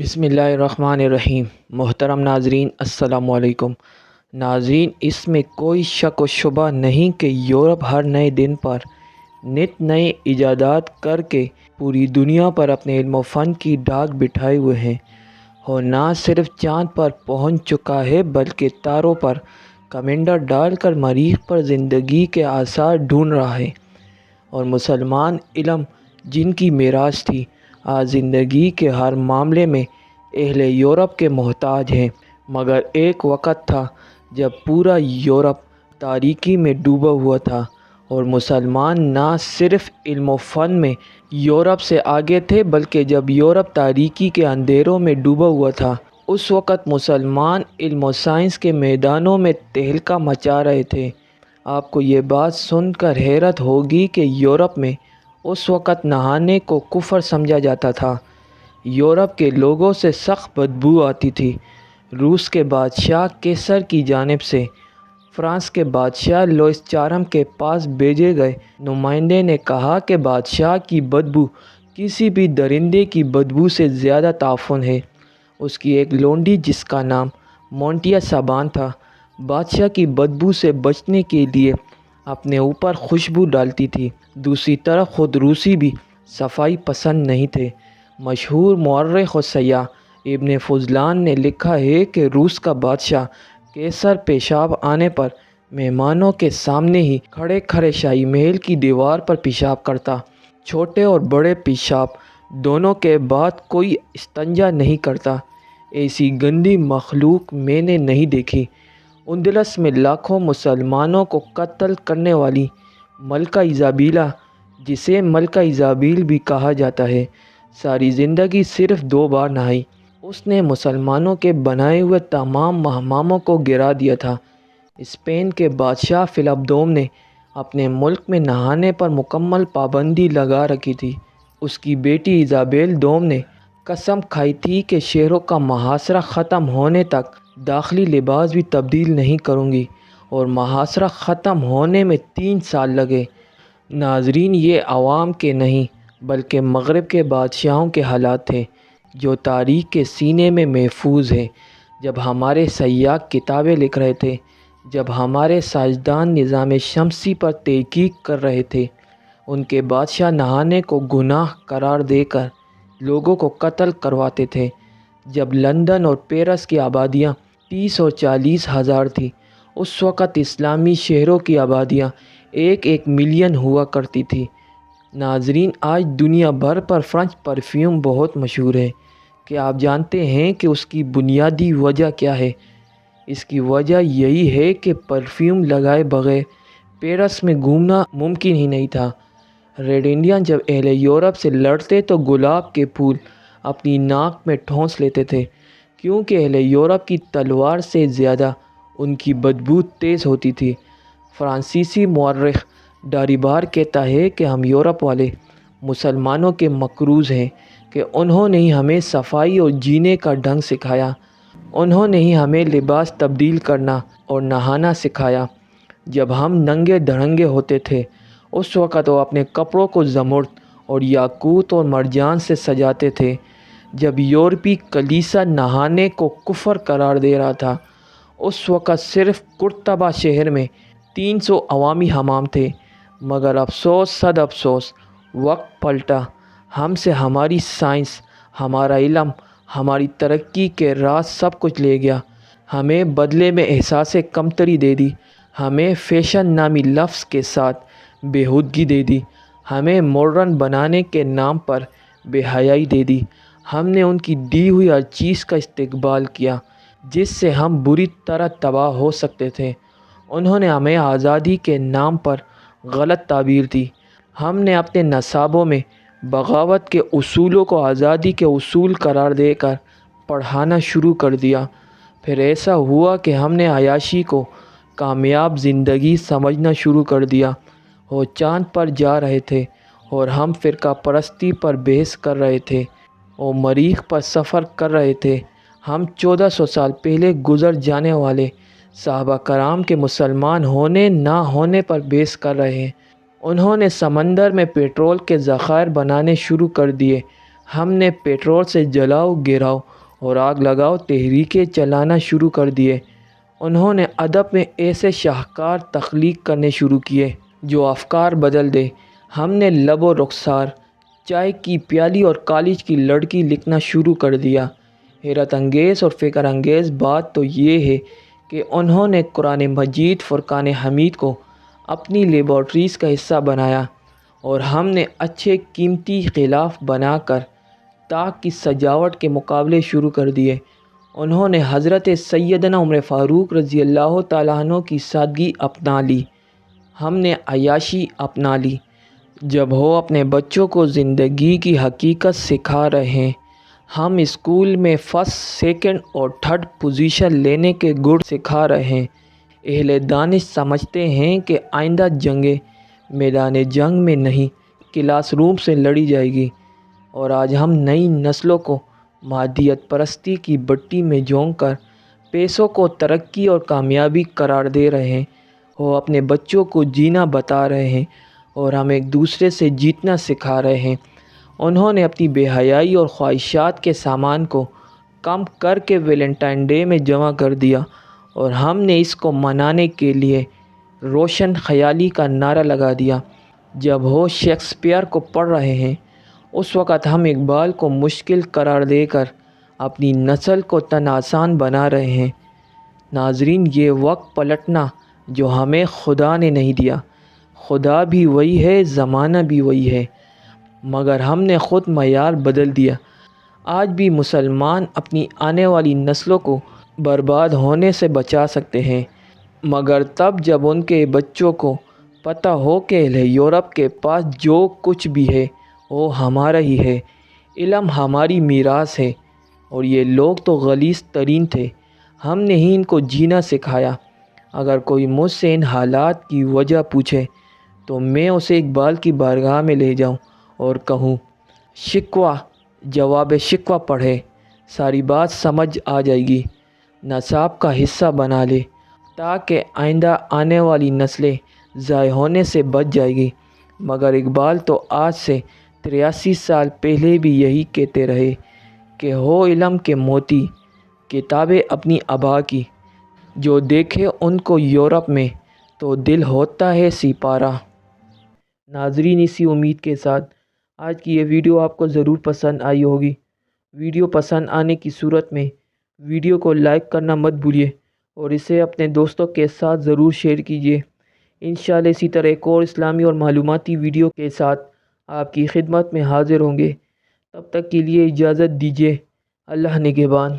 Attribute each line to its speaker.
Speaker 1: بسم اللہ الرحمن الرحیم۔ محترم ناظرین السلام علیکم۔ ناظرین، اس میں کوئی شک و شبہ نہیں کہ یورپ ہر نئے دن پر نت نئے ایجادات کر کے پوری دنیا پر اپنے علم و فن کی ڈاک بٹھائے ہوئے ہیں اور نہ صرف چاند پر پہنچ چکا ہے بلکہ تاروں پر کمنڈر ڈال کر مریخ پر زندگی کے آثار ڈھونڈ رہا ہے۔ اور مسلمان علم جن کی میراث تھی آج زندگی کے ہر معاملے میں اہل یورپ کے محتاج ہیں۔ مگر ایک وقت تھا جب پورا یورپ تاریکی میں ڈوبا ہوا تھا اور مسلمان نہ صرف علم و فن میں یورپ سے آگے تھے بلکہ جب یورپ تاریکی کے اندھیروں میں ڈوبا ہوا تھا اس وقت مسلمان علم و سائنس کے میدانوں میں تہلکہ مچا رہے تھے۔ آپ کو یہ بات سن کر حیرت ہوگی کہ یورپ میں اس وقت نہانے کو کفر سمجھا جاتا تھا۔ یورپ کے لوگوں سے سخت بدبو آتی تھی۔ روس کے بادشاہ کیسر کی جانب سے فرانس کے بادشاہ لوئس چارم کے پاس بھیجے گئے نمائندے نے کہا کہ بادشاہ کی بدبو کسی بھی درندے کی بدبو سے زیادہ تعفن ہے۔ اس کی ایک لونڈی جس کا نام مونٹیا سابان تھا بادشاہ کی بدبو سے بچنے کے لیے اپنے اوپر خوشبو ڈالتی تھی۔ دوسری طرف خود روسی بھی صفائی پسند نہیں تھے۔ مشہور مورخ و سیاح ابن فضلان نے لکھا ہے کہ روس کا بادشاہ کیسر پیشاب آنے پر مہمانوں کے سامنے ہی کھڑے کھڑے شاہی محل کی دیوار پر پیشاب کرتا۔ چھوٹے اور بڑے پیشاب دونوں کے بعد کوئی استنجا نہیں کرتا۔ ایسی گندی مخلوق میں نے نہیں دیکھی۔ اندلس میں لاکھوں مسلمانوں کو قتل کرنے والی ملکہ ایزابیلا، جسے ملکہ ایزابیل بھی کہا جاتا ہے، ساری زندگی صرف 2 بار نہائی۔ اس نے مسلمانوں کے بنائے ہوئے تمام حماموں کو گرا دیا تھا۔ اسپین کے بادشاہ فلپ دوم نے اپنے ملک میں نہانے پر مکمل پابندی لگا رکھی تھی۔ اس کی بیٹی ایزابیل دوم نے قسم کھائی تھی کہ شہروں کا محاصرہ ختم ہونے تک داخلی لباس بھی تبدیل نہیں کروں گی، اور محاصرہ ختم ہونے میں 3 سال لگے۔ ناظرین، یہ عوام کے نہیں بلکہ مغرب کے بادشاہوں کے حالات تھے جو تاریخ کے سینے میں محفوظ ہیں۔ جب ہمارے سیاح کتابیں لکھ رہے تھے، جب ہمارے سائنسدان نظام شمسی پر تحقیق کر رہے تھے، ان کے بادشاہ نہانے کو گناہ قرار دے کر لوگوں کو قتل کرواتے تھے۔ جب لندن اور پیرس کی آبادیاں 30 اور 40 ہزار تھی، اس وقت اسلامی شہروں کی آبادیاں 1 ملین ہوا کرتی تھی۔ ناظرین، آج دنیا بھر پر فرانس پرفیوم بہت مشہور ہے۔ کیا آپ جانتے ہیں کہ اس کی بنیادی وجہ کیا ہے؟ اس کی وجہ یہی ہے کہ پرفیوم لگائے بغیر پیرس میں گھومنا ممکن ہی نہیں تھا۔ ریڈ انڈین جب اہل یورپ سے لڑتے تو گلاب کے پھول اپنی ناک میں ٹھونس لیتے تھے، کیونکہ اہل یورپ کی تلوار سے زیادہ ان کی بدبو تیز ہوتی تھی۔ فرانسیسی مورخ ڈاریبار کہتا ہے کہ ہم یورپ والے مسلمانوں کے مقروض ہیں کہ انہوں نے ہی ہمیں صفائی اور جینے کا ڈھنگ سکھایا، انہوں نے ہی ہمیں لباس تبدیل کرنا اور نہانا سکھایا۔ جب ہم ننگے دھڑنگے ہوتے تھے اس وقت وہ اپنے کپڑوں کو زمرد اور یاقوت اور مرجان سے سجاتے تھے۔ جب یورپی کلیسا نہانے کو کفر قرار دے رہا تھا اس وقت صرف قرطبہ شہر میں 300 عوامی حمام تھے۔ مگر افسوس صد افسوس، وقت پلٹا، ہم سے ہماری سائنس، ہمارا علم، ہماری ترقی کے راز سب کچھ لے گیا۔ ہمیں بدلے میں احساس کمتری دے دی، ہمیں فیشن نامی لفظ کے ساتھ بےہودگی دے دی، ہمیں ماڈرن بنانے کے نام پر بے حیائی دے دی۔ ہم نے ان کی دی ہوئی ہر چیز کا استقبال کیا جس سے ہم بری طرح تباہ ہو سکتے تھے۔ انہوں نے ہمیں آزادی کے نام پر غلط تعبیر دی۔ ہم نے اپنے نصابوں میں بغاوت کے اصولوں کو آزادی کے اصول قرار دے کر پڑھانا شروع کر دیا۔ پھر ایسا ہوا کہ ہم نے عیاشی کو کامیاب زندگی سمجھنا شروع کر دیا۔ وہ چاند پر جا رہے تھے اور ہم فرقہ پرستی پر بحث کر رہے تھے۔ وہ مریخ پر سفر کر رہے تھے، ہم 1400 سال پہلے گزر جانے والے صحابہ کرام کے مسلمان ہونے نہ ہونے پر بحث کر رہے ہیں۔ انہوں نے سمندر میں پیٹرول کے ذخائر بنانے شروع کر دیے، ہم نے پیٹرول سے جلاؤ گراؤ اور آگ لگاؤ تحریکیں چلانا شروع کر دیے۔ انہوں نے ادب میں ایسے شاہکار تخلیق کرنے شروع کیے جو افکار بدل دے۔ ہم نے لب و رخسار، چائے کی پیالی اور کالج کی لڑکی لکھنا شروع کر دیا۔ حیرت انگیز اور فکر انگیز بات تو یہ ہے کہ انہوں نے قرآن مجید فرقان حمید کو اپنی لیبارٹریز کا حصہ بنایا اور ہم نے اچھے قیمتی غلاف بنا کر طاق کی سجاوٹ کے مقابلے شروع کر دیے۔ انہوں نے حضرت سیدنا عمر فاروق رضی اللہ تعالیٰ عنہ کی سادگی اپنا لی، ہم نے عیاشی اپنا لی۔ جب وہ اپنے بچوں کو زندگی کی حقیقت سکھا رہے ہیں، ہم اسکول میں فرسٹ، سیکنڈ اور تھرڈ پوزیشن لینے کے گڑ سکھا رہے ہیں۔ اہل دانش سمجھتے ہیں کہ آئندہ جنگیں میدان جنگ میں نہیں، کلاس روم سے لڑی جائے گی، اور آج ہم نئی نسلوں کو مادیت پرستی کی بٹی میں جھونک کر پیسوں کو ترقی اور کامیابی قرار دے رہے ہیں۔ وہ اپنے بچوں کو جینا بتا رہے ہیں اور ہم ایک دوسرے سے جیتنا سکھا رہے ہیں۔ انہوں نے اپنی بے حیائی اور خواہشات کے سامان کو کم کر کے ویلنٹائن ڈے میں جمع کر دیا، اور ہم نے اس کو منانے کے لیے روشن خیالی کا نعرہ لگا دیا۔ جب وہ شیکسپیئر کو پڑھ رہے ہیں، اس وقت ہم اقبال کو مشکل قرار دے کر اپنی نسل کو تن آسان بنا رہے ہیں۔ ناظرین، یہ وقت پلٹنا جو ہمیں خدا نے نہیں دیا۔ خدا بھی وہی ہے، زمانہ بھی وہی ہے، مگر ہم نے خود معیار بدل دیا۔ آج بھی مسلمان اپنی آنے والی نسلوں کو برباد ہونے سے بچا سکتے ہیں، مگر تب جب ان کے بچوں کو پتہ ہو کہ اہل یورپ کے پاس جو کچھ بھی ہے وہ ہمارا ہی ہے۔ علم ہماری میراث ہے، اور یہ لوگ تو غلیظ ترین تھے، ہم نے ہی ان کو جینا سکھایا۔ اگر کوئی مجھ سے ان حالات کی وجہ پوچھے تو میں اسے اقبال کی بارگاہ میں لے جاؤں اور کہوں، شکوہ جواب شکوہ پڑھے، ساری بات سمجھ آ جائے گی، نصاب کا حصہ بنا لے، تاکہ آئندہ آنے والی نسلیں ضائع ہونے سے بچ جائے گی۔ مگر اقبال تو آج سے 83 سال پہلے بھی یہی کہتے رہے کہ ہو علم کے موتی کتابیں اپنی ابا کی، جو دیکھے ان کو یورپ میں تو دل ہوتا ہے سپارہ۔ ناظرین، اسی امید کے ساتھ آج کی یہ ویڈیو آپ کو ضرور پسند آئی ہوگی۔ ویڈیو پسند آنے کی صورت میں ویڈیو کو لائک کرنا مت بھولیے اور اسے اپنے دوستوں کے ساتھ ضرور شیئر کیجیے۔ انشاءاللہ اسی طرح ایک اور اسلامی اور معلوماتی ویڈیو کے ساتھ آپ کی خدمت میں حاضر ہوں گے۔ تب تک کے لیے اجازت دیجیے۔ اللہ نگہبان۔